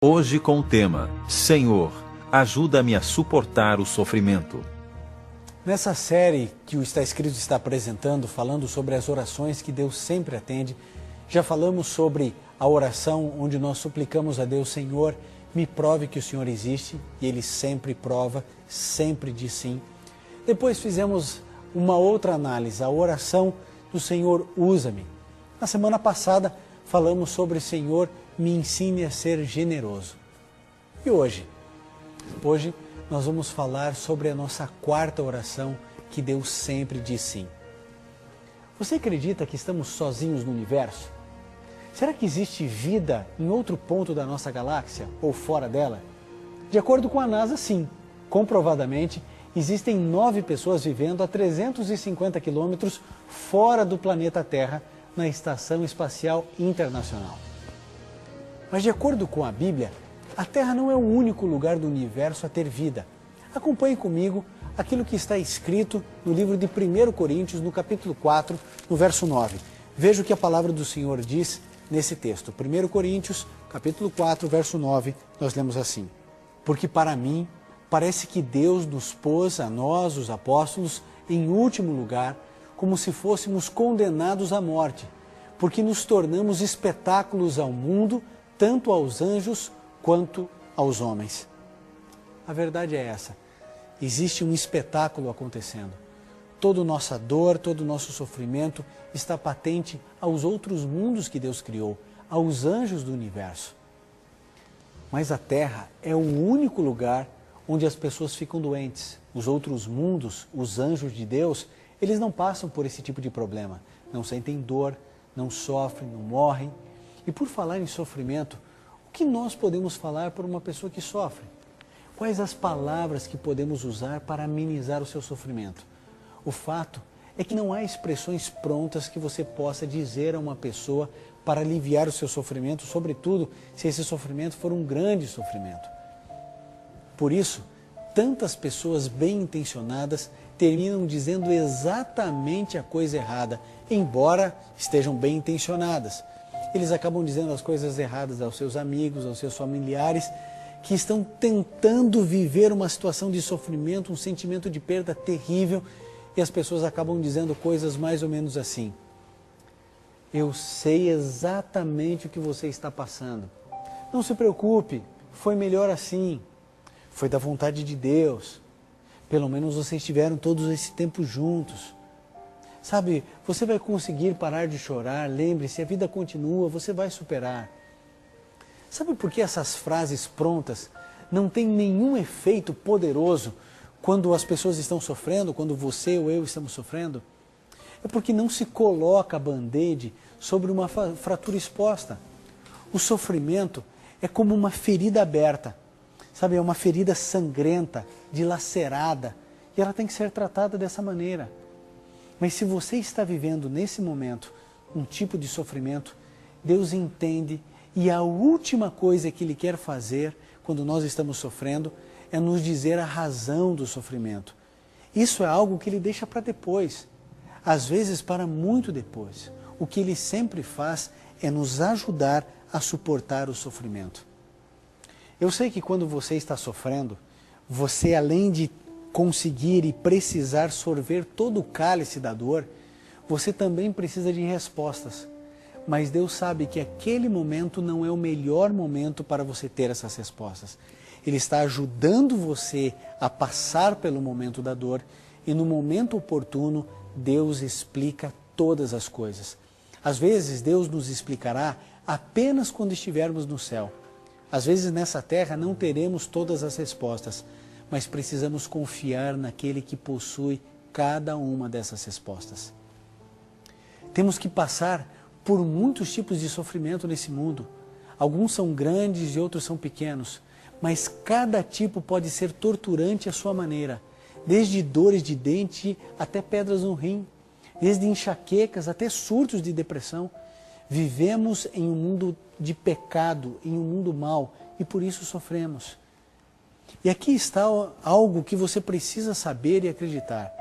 Hoje com o tema Senhor, ajuda-me a suportar o sofrimento. Nessa série que o Está Escrito está apresentando, falando sobre as orações que Deus sempre atende, já falamos sobre a oração onde nós suplicamos a Deus: Senhor, me prove que o Senhor existe, e Ele sempre prova, sempre diz sim. Depois fizemos uma outra análise, a oração do Senhor, usa-me. Na semana passada falamos sobre Senhor, me ensine a ser generoso. E hoje nós vamos falar sobre a nossa quarta oração, que Deus sempre diz sim. Você acredita que estamos sozinhos no universo? Será que existe vida em outro ponto da nossa galáxia ou fora dela? De acordo com a NASA, sim. Comprovadamente, existem 9 pessoas vivendo a 350 quilômetros fora do planeta Terra, na Estação Espacial Internacional. Mas de acordo com a Bíblia, a Terra não é o único lugar do universo a ter vida. Acompanhe comigo aquilo que está escrito no livro de 1 Coríntios, no capítulo 4, no verso 9. Veja o que a palavra do Senhor diz nesse texto. 1 Coríntios, capítulo 4, verso 9, nós lemos assim: Porque para mim parece que Deus nos pôs, a nós, os apóstolos, em último lugar, como se fôssemos condenados à morte, porque nos tornamos espetáculos ao mundo, tanto aos anjos quanto aos homens. A verdade é essa: existe um espetáculo acontecendo. Toda nossa dor, todo o nosso sofrimento está patente aos outros mundos que Deus criou, aos anjos do universo. Mas a Terra é o único lugar onde as pessoas ficam doentes. Os outros mundos, os anjos de Deus, eles não passam por esse tipo de problema. Não sentem dor, não sofrem, não morrem. E por falar em sofrimento, o que nós podemos falar para uma pessoa que sofre? Quais as palavras que podemos usar para amenizar o seu sofrimento? O fato é que não há expressões prontas que você possa dizer a uma pessoa para aliviar o seu sofrimento, sobretudo se esse sofrimento for um grande sofrimento. Por isso, tantas pessoas bem intencionadas terminam dizendo exatamente a coisa errada, embora estejam bem intencionadas. Eles acabam dizendo as coisas erradas aos seus amigos, aos seus familiares, que estão tentando viver uma situação de sofrimento, um sentimento de perda terrível, e as pessoas acabam dizendo coisas mais ou menos assim: eu sei exatamente o que você está passando. Não se preocupe, foi melhor assim. Foi da vontade de Deus. Pelo menos vocês tiveram todo esse tempo juntos. Sabe, você vai conseguir parar de chorar, lembre-se, a vida continua, você vai superar. Sabe por que essas frases prontas não têm nenhum efeito poderoso quando as pessoas estão sofrendo, quando você ou eu estamos sofrendo? É porque não se coloca a band-aid sobre uma fratura exposta. O sofrimento é como uma ferida aberta. Sabe, é uma ferida sangrenta, dilacerada, e ela tem que ser tratada dessa maneira. Mas se você está vivendo nesse momento um tipo de sofrimento, Deus entende, e a última coisa que Ele quer fazer quando nós estamos sofrendo é nos dizer a razão do sofrimento. Isso é algo que Ele deixa para depois, às vezes para muito depois. O que Ele sempre faz é nos ajudar a suportar o sofrimento. Eu sei que quando você está sofrendo, você, além de conseguir e precisar sorver todo o cálice da dor, você também precisa de respostas. Mas Deus sabe que aquele momento não é o melhor momento para você ter essas respostas. Ele está ajudando você a passar pelo momento da dor, e no momento oportuno, Deus explica todas as coisas. Às vezes, Deus nos explicará apenas quando estivermos no céu. Às vezes nessa terra não teremos todas as respostas, mas precisamos confiar naquele que possui cada uma dessas respostas. Temos que passar por muitos tipos de sofrimento nesse mundo. Alguns são grandes e outros são pequenos, mas cada tipo pode ser torturante à sua maneira, desde dores de dente até pedras no rim, desde enxaquecas até surtos de depressão. Vivemos em um mundo de pecado, em um mundo mau, e por isso sofremos. E aqui está algo que você precisa saber e acreditar.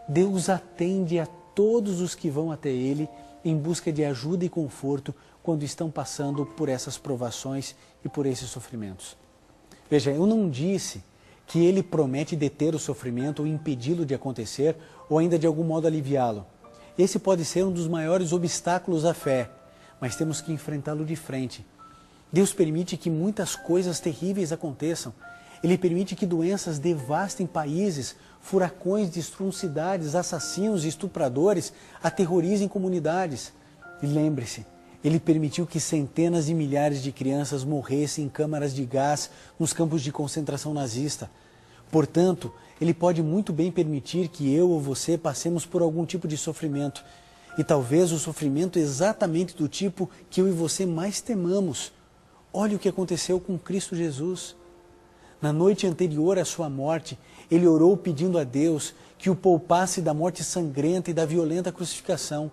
Deus atende a todos os que vão até Ele em busca de ajuda e conforto quando estão passando por essas provações e por esses sofrimentos. Veja, eu não disse que Ele promete deter o sofrimento ou impedi-lo de acontecer ou ainda de algum modo aliviá-lo. Esse pode ser um dos maiores obstáculos à fé, mas temos que enfrentá-lo de frente. Deus permite que muitas coisas terríveis aconteçam. Ele permite que doenças devastem países, furacões destruam cidades, assassinos e estupradores aterrorizem comunidades. E lembre-se, Ele permitiu que centenas de milhares de crianças morressem em câmaras de gás nos campos de concentração nazista. Portanto, Ele pode muito bem permitir que eu ou você passemos por algum tipo de sofrimento. E talvez o sofrimento exatamente do tipo que eu e você mais temamos. Olha o que aconteceu com Cristo Jesus. Na noite anterior à sua morte, Ele orou pedindo a Deus que o poupasse da morte sangrenta e da violenta crucificação.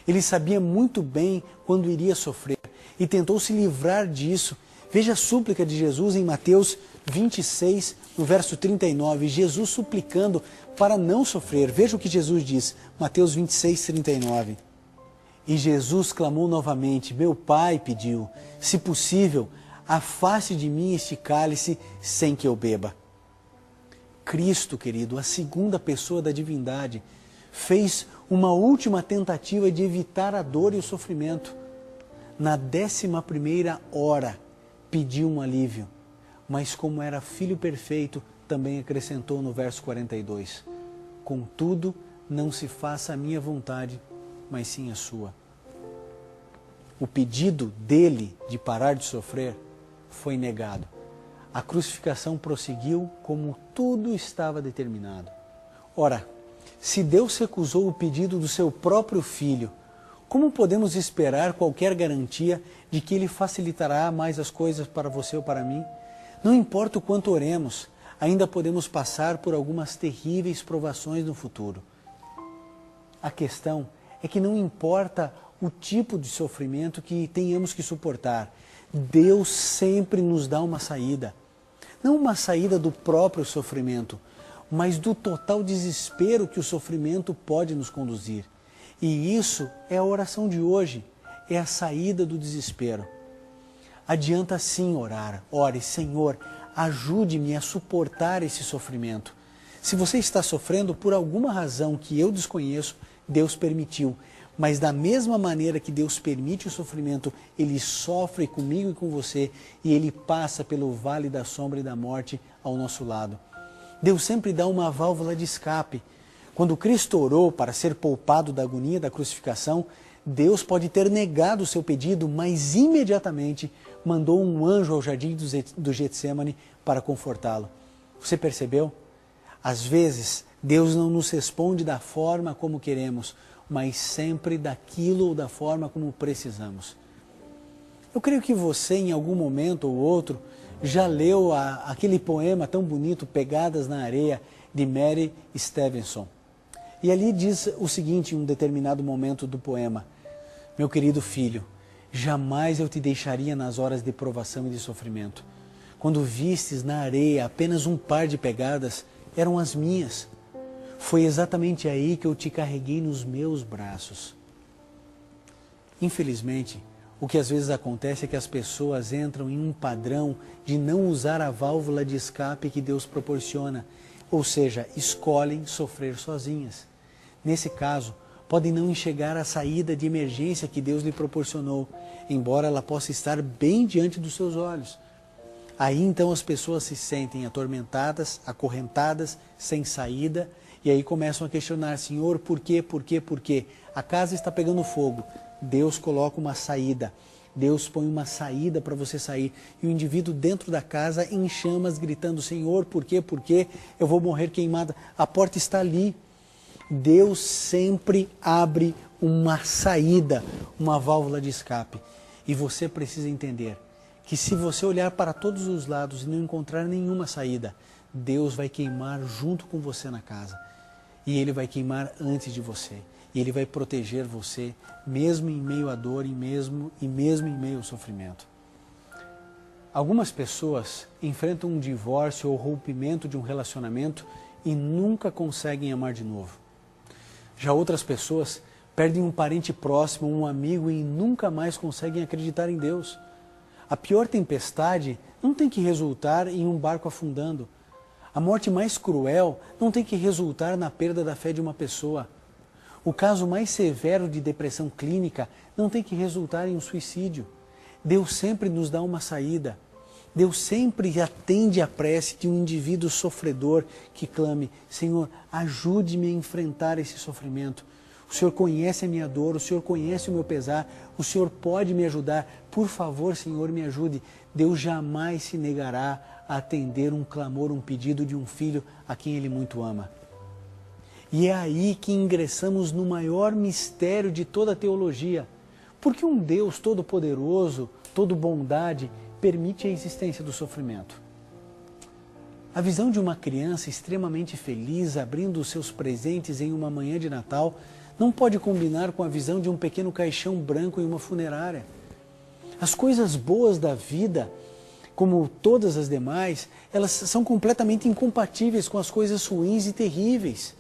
Ele sabia muito bem quando iria sofrer e tentou se livrar disso. Veja a súplica de Jesus em Mateus 26, no verso 39. Jesus suplicando para não sofrer. Veja o que Jesus diz, Mateus 26, 39. E Jesus clamou novamente, meu Pai pediu, se possível, afaste de mim este cálice sem que eu beba. Cristo, querido, a segunda pessoa da divindade, fez uma última tentativa de evitar a dor e o sofrimento. Na 11ª hora, pediu um alívio, mas como era filho perfeito, também acrescentou no verso 42, contudo, não se faça a minha vontade, mas sim a sua. O pedido dele de parar de sofrer foi negado. A crucificação prosseguiu como tudo estava determinado. Ora, se Deus recusou o pedido do seu próprio Filho, como podemos esperar qualquer garantia de que Ele facilitará mais as coisas para você ou para mim? Não importa o quanto oremos, ainda podemos passar por algumas terríveis provações no futuro. A questão é que não importa o tipo de sofrimento que tenhamos que suportar, Deus sempre nos dá uma saída. Não uma saída do próprio sofrimento, mas do total desespero que o sofrimento pode nos conduzir. E isso é a oração de hoje, é a saída do desespero. Adianta sim orar. Ore, Senhor, ajude-me a suportar esse sofrimento. Se você está sofrendo por alguma razão que eu desconheço, Deus permitiu. Mas da mesma maneira que Deus permite o sofrimento, Ele sofre comigo e com você e Ele passa pelo vale da sombra e da morte ao nosso lado. Deus sempre dá uma válvula de escape. Quando Cristo orou para ser poupado da agonia da crucificação, Deus pode ter negado o seu pedido, mas imediatamente mandou um anjo ao jardim do Getsemane para confortá-lo. Você percebeu? Às vezes, Deus não nos responde da forma como queremos, mas sempre daquilo ou da forma como precisamos. Eu creio que você, em algum momento ou outro, já leu aquele poema tão bonito, Pegadas na Areia, de Mary Stevenson. E ali diz o seguinte, em um determinado momento do poema, meu querido filho, jamais eu te deixaria nas horas de provação e de sofrimento. Quando vistes na areia apenas um par de pegadas, eram as minhas. Foi exatamente aí que eu te carreguei nos meus braços. Infelizmente, o que às vezes acontece é que as pessoas entram em um padrão de não usar a válvula de escape que Deus proporciona, ou seja, escolhem sofrer sozinhas. Nesse caso, podem não enxergar a saída de emergência que Deus lhe proporcionou, embora ela possa estar bem diante dos seus olhos. Aí então as pessoas se sentem atormentadas, acorrentadas, sem saída, e aí começam a questionar, Senhor, por quê, por quê, por quê? A casa está pegando fogo, Deus coloca uma saída, Deus põe uma saída para você sair, e o indivíduo dentro da casa em chamas, gritando, Senhor, por quê, eu vou morrer queimada, a porta está ali. Deus sempre abre uma saída, uma válvula de escape, e você precisa entender que se você olhar para todos os lados e não encontrar nenhuma saída, Deus vai queimar junto com você na casa. E Ele vai queimar antes de você. E Ele vai proteger você, mesmo em meio à dor e mesmo em meio ao sofrimento. Algumas pessoas enfrentam um divórcio ou rompimento de um relacionamento e nunca conseguem amar de novo. Já outras pessoas perdem um parente próximo, um amigo e nunca mais conseguem acreditar em Deus. A pior tempestade não tem que resultar em um barco afundando. A morte mais cruel não tem que resultar na perda da fé de uma pessoa. O caso mais severo de depressão clínica não tem que resultar em um suicídio. Deus sempre nos dá uma saída. Deus sempre atende à prece de um indivíduo sofredor que clame: Senhor, ajude-me a enfrentar esse sofrimento. O Senhor conhece a minha dor, o Senhor conhece o meu pesar, o Senhor pode me ajudar. Por favor, Senhor, me ajude. Deus jamais se negará a atender um clamor, um pedido de um filho a quem Ele muito ama. E é aí que ingressamos no maior mistério de toda a teologia. Porque um Deus todo-poderoso, todo bondade, permite a existência do sofrimento. A visão de uma criança extremamente feliz abrindo os seus presentes em uma manhã de Natal não pode combinar com a visão de um pequeno caixão branco em uma funerária. As coisas boas da vida, como todas as demais, elas são completamente incompatíveis com as coisas ruins e terríveis.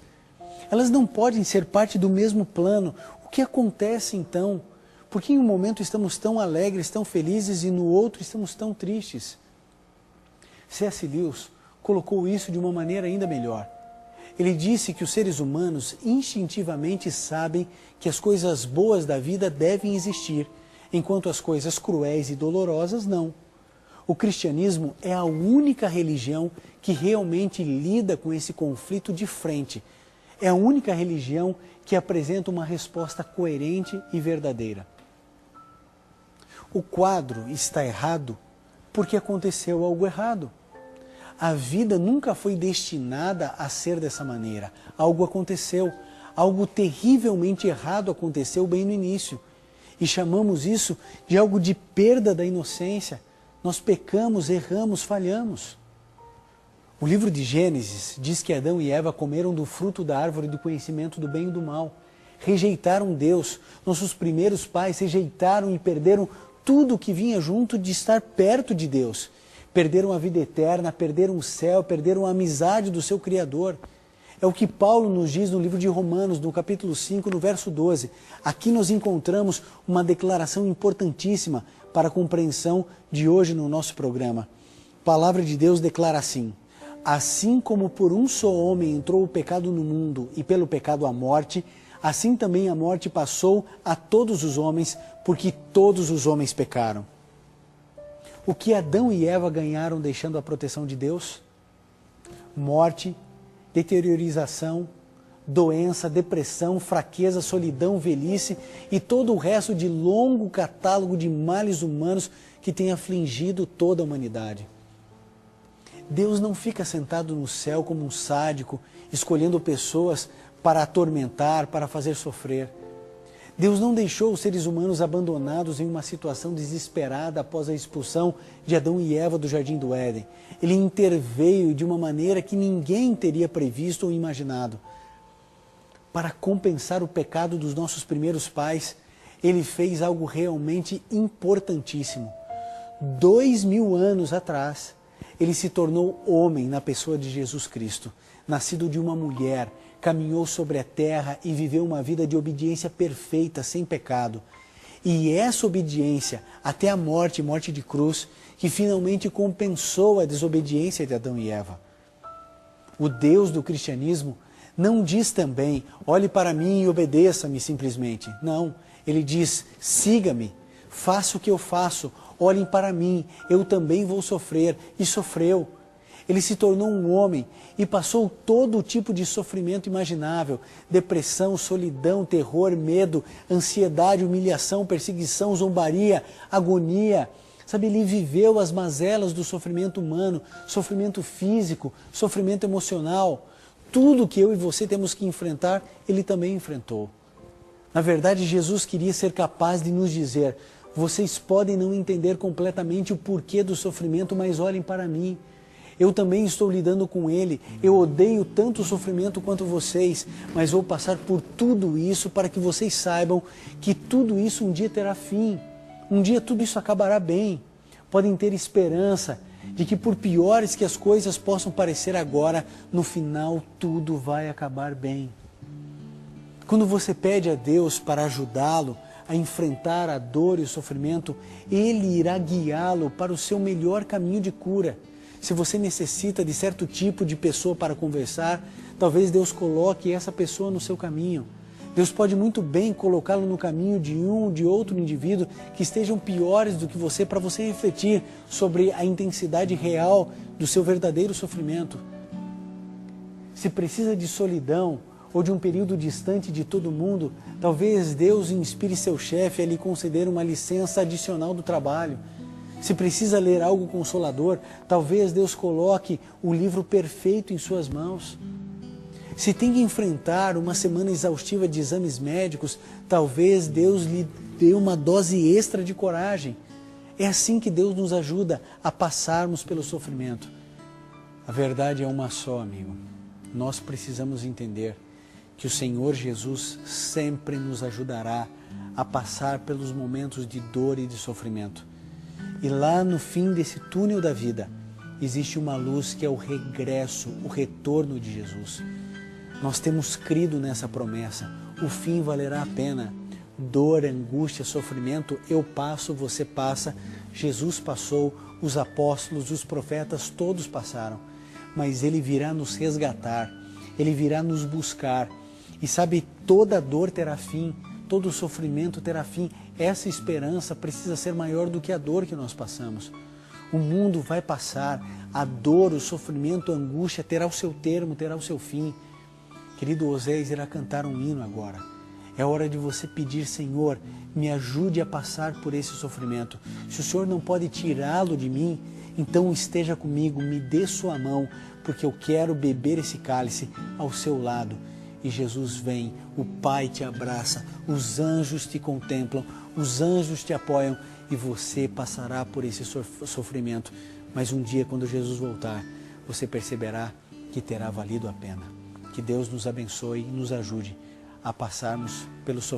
Elas não podem ser parte do mesmo plano. O que acontece então? Por que em um momento estamos tão alegres, tão felizes e no outro estamos tão tristes? C.S. Lewis colocou isso de uma maneira ainda melhor. Ele disse que os seres humanos instintivamente sabem que as coisas boas da vida devem existir, enquanto as coisas cruéis e dolorosas não. O cristianismo é a única religião que realmente lida com esse conflito de frente. É a única religião que apresenta uma resposta coerente e verdadeira. O quadro está errado porque aconteceu algo errado. A vida nunca foi destinada a ser dessa maneira. Algo aconteceu, algo terrivelmente errado aconteceu bem no início. E chamamos isso de algo de perda da inocência. Nós pecamos, erramos, falhamos. O livro de Gênesis diz que Adão e Eva comeram do fruto da árvore do conhecimento do bem e do mal. Rejeitaram Deus. Nossos primeiros pais rejeitaram e perderam tudo que vinha junto de estar perto de Deus. Perderam a vida eterna, perderam o céu, perderam a amizade do seu Criador. É o que Paulo nos diz no livro de Romanos, no capítulo 5, no verso 12. Aqui nós encontramos uma declaração importantíssima para a compreensão de hoje no nosso programa. A palavra de Deus declara assim: assim como por um só homem entrou o pecado no mundo e pelo pecado a morte, assim também a morte passou a todos os homens, porque todos os homens pecaram. O que Adão e Eva ganharam deixando a proteção de Deus? Morte, deteriorização, doença, depressão, fraqueza, solidão, velhice e todo o resto de longo catálogo de males humanos que tem afligido toda a humanidade. Deus não fica sentado no céu como um sádico, escolhendo pessoas para atormentar, para fazer sofrer. Deus não deixou os seres humanos abandonados em uma situação desesperada após a expulsão de Adão e Eva do Jardim do Éden. Ele interveio de uma maneira que ninguém teria previsto ou imaginado. Para compensar o pecado dos nossos primeiros pais, Ele fez algo realmente importantíssimo. 2000 anos atrás, Ele se tornou homem na pessoa de Jesus Cristo, nascido de uma mulher, caminhou sobre a terra e viveu uma vida de obediência perfeita, sem pecado. E essa obediência, até a morte de cruz, que finalmente compensou a desobediência de Adão e Eva. O Deus do cristianismo não diz também: olhe para mim e obedeça-me simplesmente. Não, Ele diz: siga-me, faça o que eu faço, olhem para mim, eu também vou sofrer. E sofreu. Ele se tornou um homem e passou todo o tipo de sofrimento imaginável: depressão, solidão, terror, medo, ansiedade, humilhação, perseguição, zombaria, agonia. Sabe, ele viveu as mazelas do sofrimento humano, sofrimento físico, sofrimento emocional. Tudo que eu e você temos que enfrentar, ele também enfrentou. Na verdade, Jesus queria ser capaz de nos dizer: vocês podem não entender completamente o porquê do sofrimento, mas olhem para mim. Eu também estou lidando com ele. Eu odeio tanto o sofrimento quanto vocês, mas vou passar por tudo isso para que vocês saibam que tudo isso um dia terá fim. Um dia tudo isso acabará bem. Podem ter esperança de que, por piores que as coisas possam parecer agora, no final tudo vai acabar bem. Quando você pede a Deus para ajudá-lo a enfrentar a dor e o sofrimento, Ele irá guiá-lo para o seu melhor caminho de cura. Se você necessita de certo tipo de pessoa para conversar, talvez Deus coloque essa pessoa no seu caminho. Deus pode muito bem colocá-lo no caminho de um ou de outro indivíduo que estejam piores do que você, para você refletir sobre a intensidade real do seu verdadeiro sofrimento. Se precisa de solidão ou de um período distante de todo mundo, talvez Deus inspire seu chefe a lhe conceder uma licença adicional do trabalho. Se precisa ler algo consolador, talvez Deus coloque o livro perfeito em suas mãos. Se tem que enfrentar uma semana exaustiva de exames médicos, talvez Deus lhe dê uma dose extra de coragem. É assim que Deus nos ajuda a passarmos pelo sofrimento. A verdade é uma só, amigo. Nós precisamos entender que o Senhor Jesus sempre nos ajudará a passar pelos momentos de dor e de sofrimento. E lá no fim desse túnel da vida, existe uma luz que é o regresso, o retorno de Jesus. Nós temos crido nessa promessa. O fim valerá a pena. Dor, angústia, sofrimento, eu passo, você passa, Jesus passou, os apóstolos, os profetas, todos passaram. Mas Ele virá nos resgatar, Ele virá nos buscar. E sabe, toda dor terá fim, todo sofrimento terá fim. Essa esperança precisa ser maior do que a dor que nós passamos. O mundo vai passar, a dor, o sofrimento, a angústia terá o seu termo, terá o seu fim. Querido, Oséias irá cantar um hino agora. É hora de você pedir: Senhor, me ajude a passar por esse sofrimento. Se o Senhor não pode tirá-lo de mim, então esteja comigo, me dê sua mão, porque eu quero beber esse cálice ao seu lado. E Jesus vem, o Pai te abraça, os anjos te contemplam, os anjos te apoiam e você passará por esse sofrimento. Mas um dia, quando Jesus voltar, você perceberá que terá valido a pena. Que Deus nos abençoe e nos ajude a passarmos pelo sofrimento.